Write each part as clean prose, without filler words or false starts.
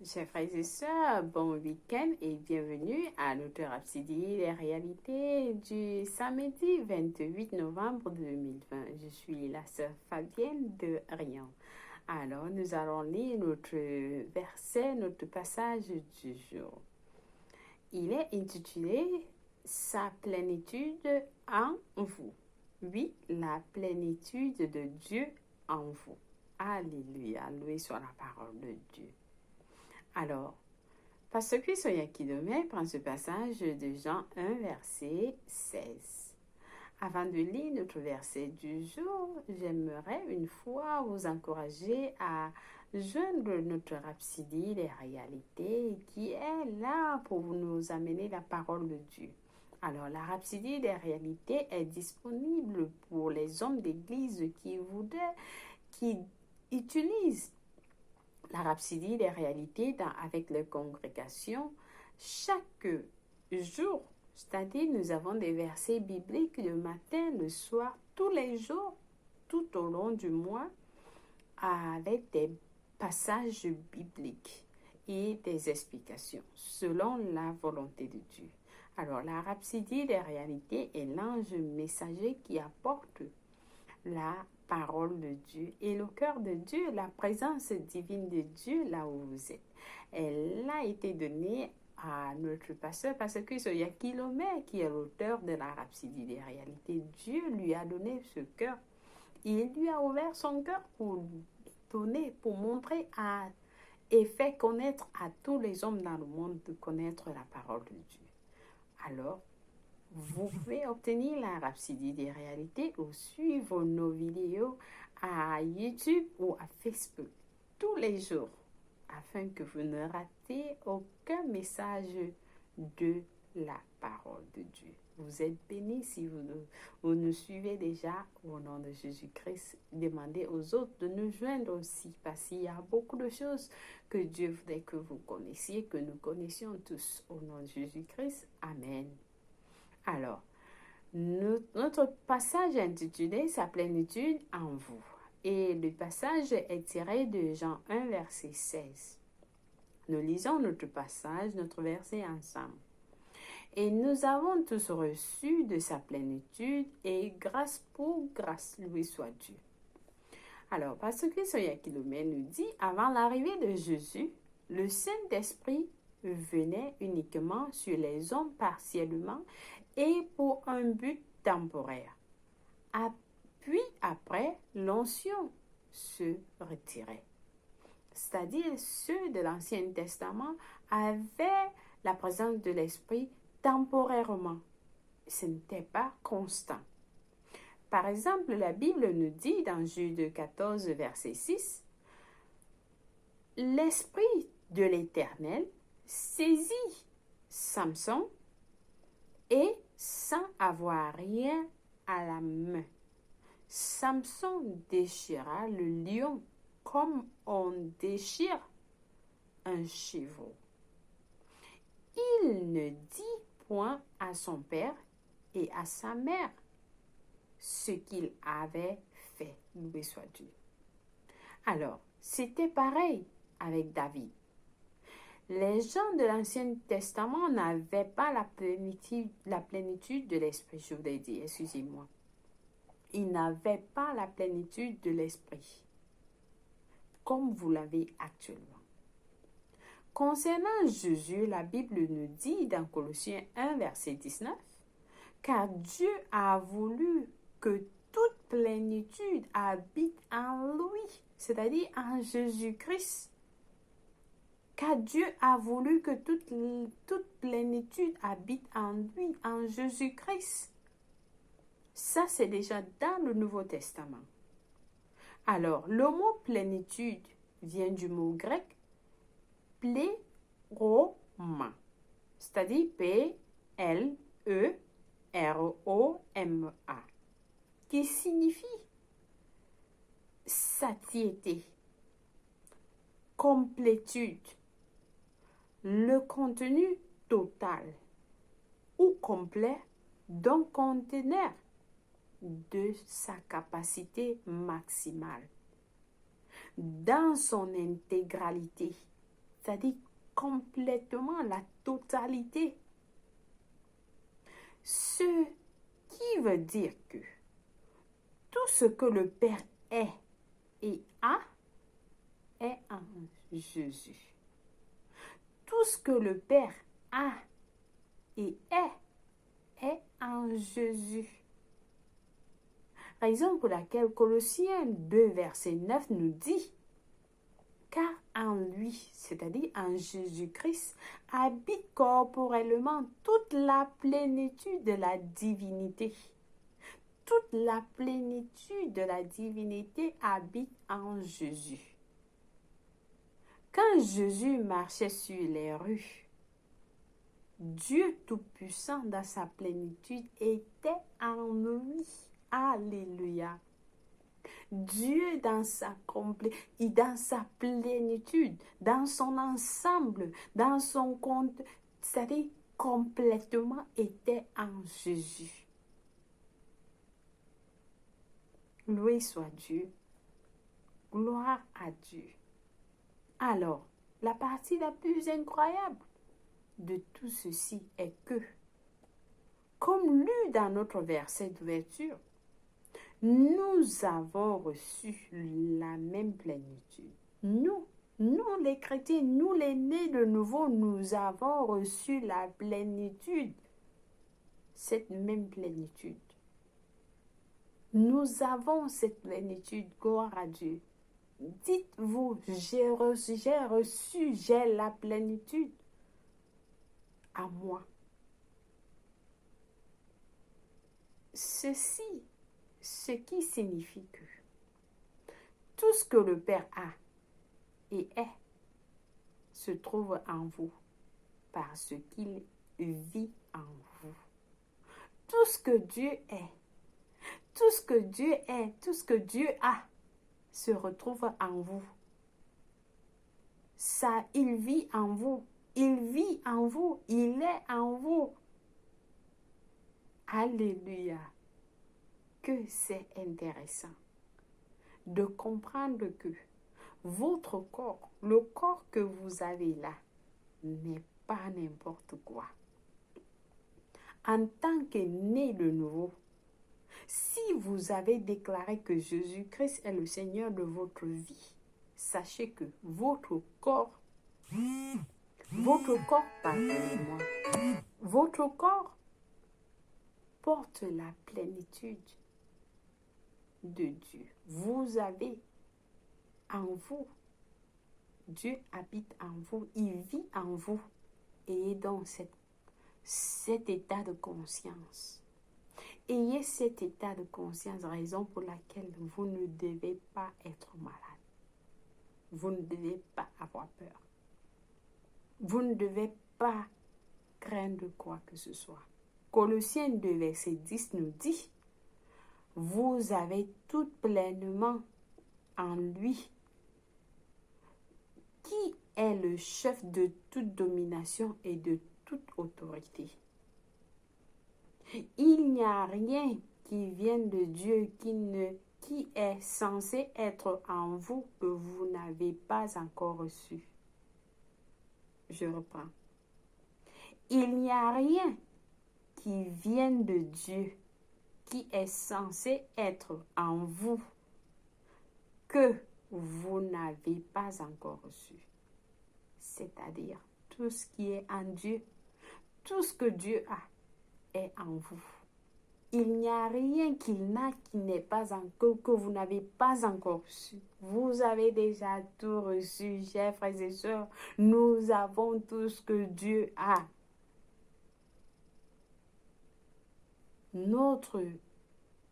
Chers frères et sœurs, bon week-end et bienvenue à notre Rhapsodie des réalités du samedi 28 novembre 2020. Je suis la sœur Fabienne de Rion. Alors, nous allons lire notre verset, notre passage du jour. Il est intitulé Sa plénitude en vous. Oui, la plénitude de Dieu en vous. Alléluia, loué soit la parole de Dieu. Alors, Pasteur Chris Oyakhilome prend ce passage de Jean 1, verset 16. Avant de lire notre verset du jour, j'aimerais une fois vous encourager à joindre notre Rhapsodie des réalités qui est là pour nous amener la parole de Dieu. Alors, la Rhapsodie des réalités est disponible pour les hommes d'église qui utilisent la Rhapsodie des réalités avec les congrégations chaque jour. C'est-à-dire, nous avons des versets bibliques le matin, le soir, tous les jours, tout au long du mois, avec des passages bibliques et des explications selon la volonté de Dieu. Alors, la Rhapsodie des réalités est l'ange messager qui apporte la parole de Dieu et le cœur de Dieu, la présence divine de Dieu là où vous êtes. Elle a été donnée à notre pasteur Chris Oyakhilome, qui est l'auteur de la Rhapsodie des réalités. Dieu lui a donné ce cœur. Il lui a ouvert son cœur pour donner, pour montrer et faire connaître à tous les hommes dans le monde de connaître la parole de Dieu. Alors, vous pouvez obtenir la Rhapsodie des réalités ou suivre nos vidéos à YouTube ou à Facebook tous les jours afin que vous ne ratez aucun message de la parole de Dieu. Vous êtes bénis si vous nous suivez déjà au nom de Jésus-Christ. Demandez aux autres de nous joindre aussi parce qu'il y a beaucoup de choses que Dieu voudrait que vous connaissiez, que nous connaissions tous au nom de Jésus-Christ. Amen. Alors, notre passage intitulé Sa plénitude en vous. Et le passage est tiré de Jean 1, verset 16. Nous lisons notre passage, notre verset ensemble. Et nous avons tous reçu de sa plénitude et grâce pour grâce, loué soit Dieu. Alors, Pasteur Chris Oyakhilome nous dit, avant l'arrivée de Jésus, le Saint-Esprit venait uniquement sur les hommes partiellement et pour un but temporaire. Puis après, l'onction se retirait. C'est-à-dire, ceux de l'Ancien Testament avaient la présence de l'Esprit temporairement. Ce n'était pas constant. Par exemple, la Bible nous dit dans Jude 14, verset 6, « L'Esprit de l'Éternel saisit Samson et sans avoir rien à la main. Samson déchira le lion comme on déchire un chevreau. Il ne dit point à son père et à sa mère ce qu'il avait fait. Loué soit Dieu. Alors, c'était pareil avec David. Les gens de l'Ancien Testament n'avaient pas la plénitude de l'Esprit, je voudrais dire, excusez-moi. Ils n'avaient pas la plénitude de l'Esprit, comme vous l'avez actuellement. Concernant Jésus, la Bible nous dit dans Colossiens 1, verset 19, « Car Dieu a voulu que toute plénitude habite en lui, c'est-à-dire en Jésus-Christ. Car Dieu a voulu que toute plénitude habite en lui, en Jésus-Christ. » Ça, c'est déjà dans le Nouveau Testament. Alors, le mot plénitude vient du mot grec pléroma, c'est-à-dire P-L-E-R-O-M-A, qui signifie satiété, complétude, le contenu total ou complet d'un conteneur de sa capacité maximale, dans son intégralité, c'est-à-dire complètement la totalité. Ce qui veut dire que tout ce que le Père est et a est en Jésus. Tout ce que le Père a et est en Jésus. Raison pour laquelle Colossiens 2, verset 9 nous dit: car en lui, c'est-à-dire en Jésus-Christ, habite corporellement toute la plénitude de la divinité. Toute la plénitude de la divinité habite en Jésus. Quand Jésus marchait sur les rues, Dieu Tout-Puissant dans sa plénitude était en lui. Alléluia. Dieu dans sa plénitude, dans son ensemble, dans son compte, c'est-à-dire complètement était en Jésus. Loué soit Dieu. Gloire à Dieu. Alors, la partie la plus incroyable de tout ceci est que, comme lu dans notre verset d'ouverture, nous avons reçu la même plénitude. Nous les chrétiens, nous les nés de nouveau, nous avons reçu la plénitude. Cette même plénitude. Nous avons cette plénitude, gloire à Dieu. Dites-vous, j'ai la plénitude à moi. Ce qui signifie que tout ce que le Père a et est se trouve en vous parce qu'il vit en vous. Tout ce que Dieu est, tout ce que Dieu est, tout ce que Dieu a se retrouve en vous. Ça, il vit en vous. Il vit en vous. Il est en vous. Alléluia. Que c'est intéressant de comprendre que votre corps, le corps que vous avez là, n'est pas n'importe quoi. En tant que né de nouveau, si vous avez déclaré que Jésus-Christ est le Seigneur de votre vie, sachez que votre corps, pardonnez-moi, votre corps porte la plénitude de Dieu. Vous avez en vous, Dieu habite en vous, il vit en vous. Ayez donc cet état de conscience. Ayez cet état de conscience, raison pour laquelle vous ne devez pas être malade. Vous ne devez pas avoir peur. Vous ne devez pas craindre quoi que ce soit. Colossiens 2, verset 10 nous dit: vous avez tout pleinement en lui, qui est le chef de toute domination et de toute autorité. Il n'y a rien qui vienne de Dieu qui est censé être en vous que vous n'avez pas encore reçu. Je reprends. Il n'y a rien qui vienne de Dieu qui est censé être en vous que vous n'avez pas encore reçu. C'est-à-dire tout ce qui est en Dieu, tout ce que Dieu a est en vous. Il n'y a rien qu'il n'a qui n'est pas encore, que vous n'avez pas encore reçu. Vous avez déjà tout reçu, chers frères et sœurs. Nous avons tout ce que Dieu a. Notre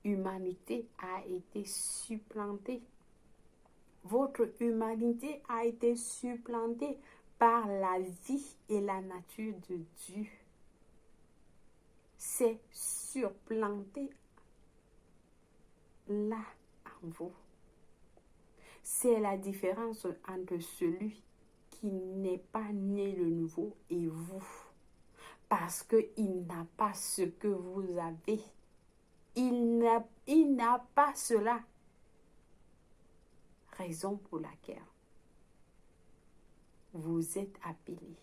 humanité a été supplantée. Votre humanité a été supplantée par la vie et la nature de Dieu. C'est surplanté là en vous. C'est la différence entre celui qui n'est pas né de nouveau et vous. Parce qu'il n'a pas ce que vous avez. Il n'a pas cela. Raison pour laquelle vous êtes appelés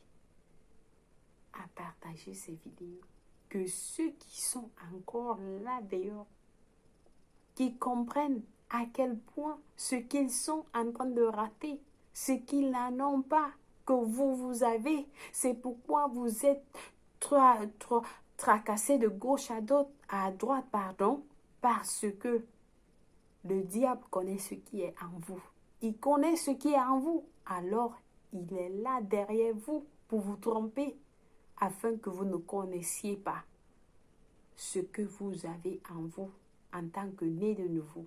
à partager ces vidéos. Que ceux qui sont encore là dehors, qui comprennent à quel point ce qu'ils sont en train de rater, ce qu'ils n'en ont pas, que vous avez, c'est pourquoi vous êtes trop tracassés de gauche à droite, parce que le diable connaît ce qui est en vous. Il connaît ce qui est en vous, alors il est là derrière vous pour vous tromper, afin que vous ne connaissiez pas ce que vous avez en vous en tant que né de nouveau.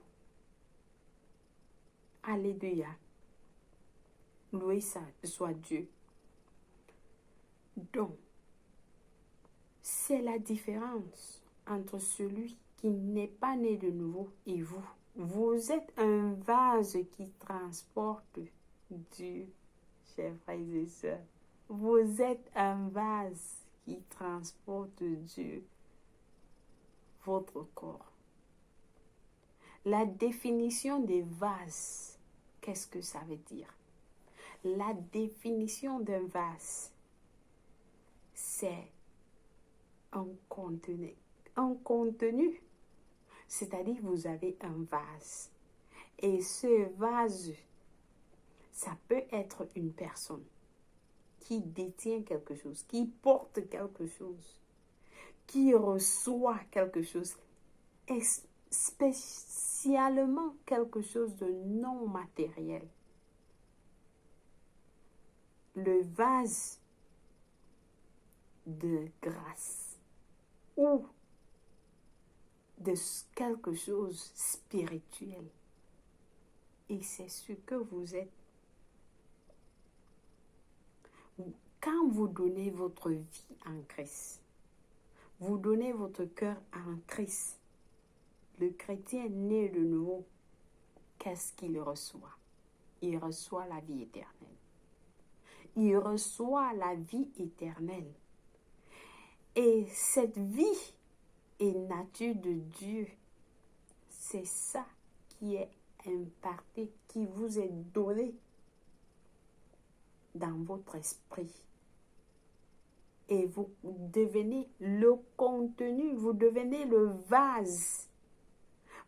Alléluia. Loué soit Dieu. Donc, c'est la différence entre celui qui n'est pas né de nouveau et vous. Vous êtes un vase qui transporte Dieu, chers frères et sœurs. Vous êtes un vase qui transporte Dieu, votre corps. La définition des vases, qu'est-ce que ça veut dire? La définition d'un vase, c'est un contenu. Un contenu, c'est-à-dire vous avez un vase. Et ce vase, ça peut être une personne qui détient quelque chose, qui porte quelque chose, qui reçoit quelque chose, et spécialement quelque chose de non matériel. Le vase de grâce ou de quelque chose spirituel. Et c'est ce que vous êtes. Quand vous donnez votre vie en Christ, vous donnez votre cœur en Christ, le chrétien né de nouveau, qu'est-ce qu'il reçoit? Il reçoit la vie éternelle. Il reçoit la vie éternelle. Et cette vie est nature de Dieu. C'est ça qui est imparté, qui vous est donné dans votre esprit. Et vous devenez le contenu, vous devenez le vase.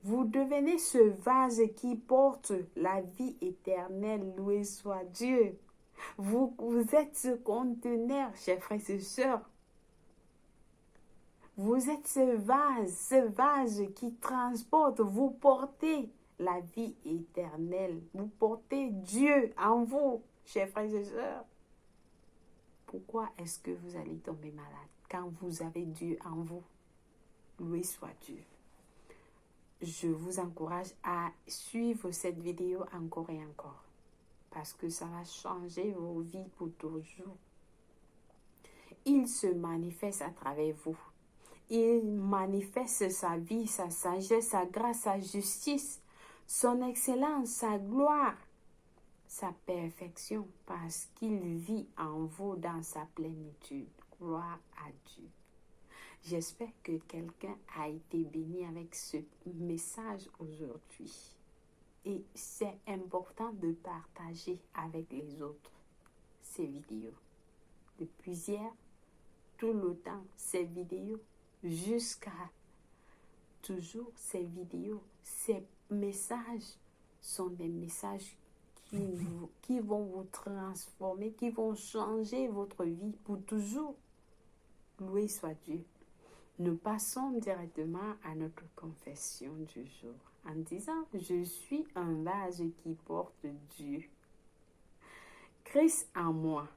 Vous devenez ce vase qui porte la vie éternelle, loué soit Dieu. Vous êtes ce conteneur, chers frères et sœurs. Vous êtes ce vase qui transporte, vous portez la vie éternelle. Vous portez Dieu en vous, chers frères et sœurs. Pourquoi est-ce que vous allez tomber malade quand vous avez Dieu en vous? Loué soit Dieu. Je vous encourage à suivre cette vidéo encore et encore, parce que ça va changer vos vies pour toujours. Il se manifeste à travers vous. Il manifeste sa vie, sa sagesse, sa grâce, sa justice, son excellence, sa gloire, sa perfection, parce qu'il vit en vous dans sa plénitude. Gloire à Dieu. J'espère que quelqu'un a été béni avec ce message aujourd'hui. Et c'est important de partager avec les autres ces vidéos. Depuis hier, tout le temps, ces vidéos, jusqu'à toujours, ces vidéos, ces messages sont des messages qui vont vous transformer, qui vont changer votre vie pour toujours. Loué soit Dieu. Nous passons directement à notre confession du jour en disant: je suis un vase qui porte Dieu. Christ en moi,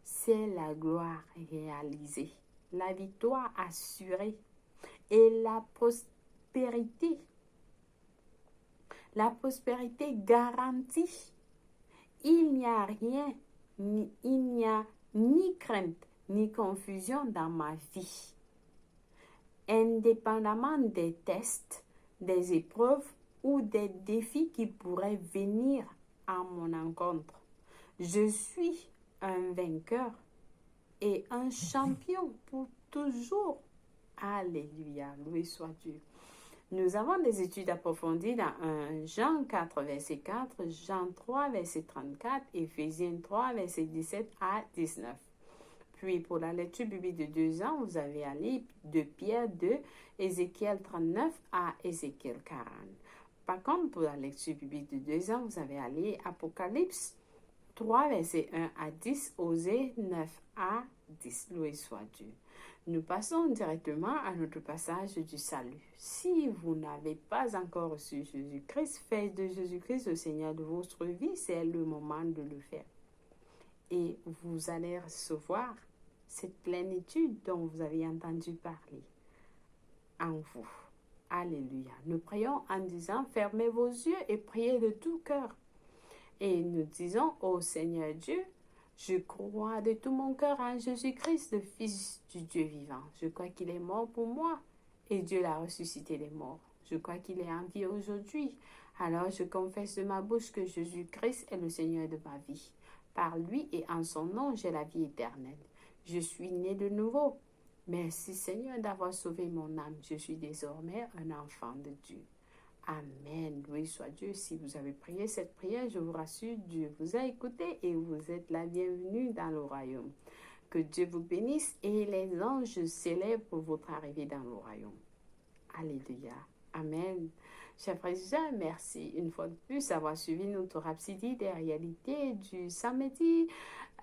c'est la gloire réalisée, la victoire assurée et la prospérité garantie. Il n'y a rien, il n'y a ni crainte ni confusion dans ma vie. Indépendamment des tests, des épreuves ou des défis qui pourraient venir à mon encontre, je suis un vainqueur et un champion pour toujours. Alléluia, loué soit Dieu. Nous avons des études approfondies dans 1 Jean 4, verset 4, Jean 3, verset 34, Éphésiens 3, verset 17 à 19. Puis pour la lecture biblique de 2 ans, vous avez à lire de Pierre 2, Ézéchiel 39 à Ézéchiel 40. Par contre, pour la lecture biblique de 2 ans, vous avez à lire Apocalypse 3, verset 1 à 10, Osée 9 à 10. Loué soit Dieu. Nous passons directement à notre passage du salut. Si vous n'avez pas encore reçu Jésus-Christ, faites de Jésus-Christ le Seigneur de votre vie, c'est le moment de le faire. Et vous allez recevoir cette plénitude dont vous avez entendu parler en vous. Alléluia. Nous prions en disant, fermez vos yeux et priez de tout cœur. Et nous disons, ô Seigneur Dieu, je crois de tout mon cœur en Jésus-Christ, le Fils du Dieu vivant. Je crois qu'il est mort pour moi et Dieu l'a ressuscité des morts. Je crois qu'il est en vie aujourd'hui. Alors je confesse de ma bouche que Jésus-Christ est le Seigneur de ma vie. Par lui et en son nom, j'ai la vie éternelle. Je suis né de nouveau. Merci Seigneur d'avoir sauvé mon âme. Je suis désormais un enfant de Dieu. Amen. Loué soit Dieu. Si vous avez prié cette prière, je vous rassure, Dieu vous a écouté et vous êtes la bienvenue dans le royaume. Que Dieu vous bénisse et les anges célèbrent votre arrivée dans le royaume. Alléluia. Amen. Chers frères et sœurs, merci une fois de plus d'avoir suivi notre Rhapsodie des réalités du samedi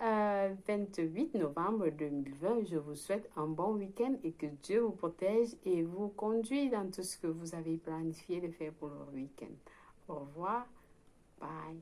28 novembre 2020. Je vous souhaite un bon week-end et que Dieu vous protège et vous conduise dans tout ce que vous avez planifié de faire pour le week-end. Au revoir. Bye.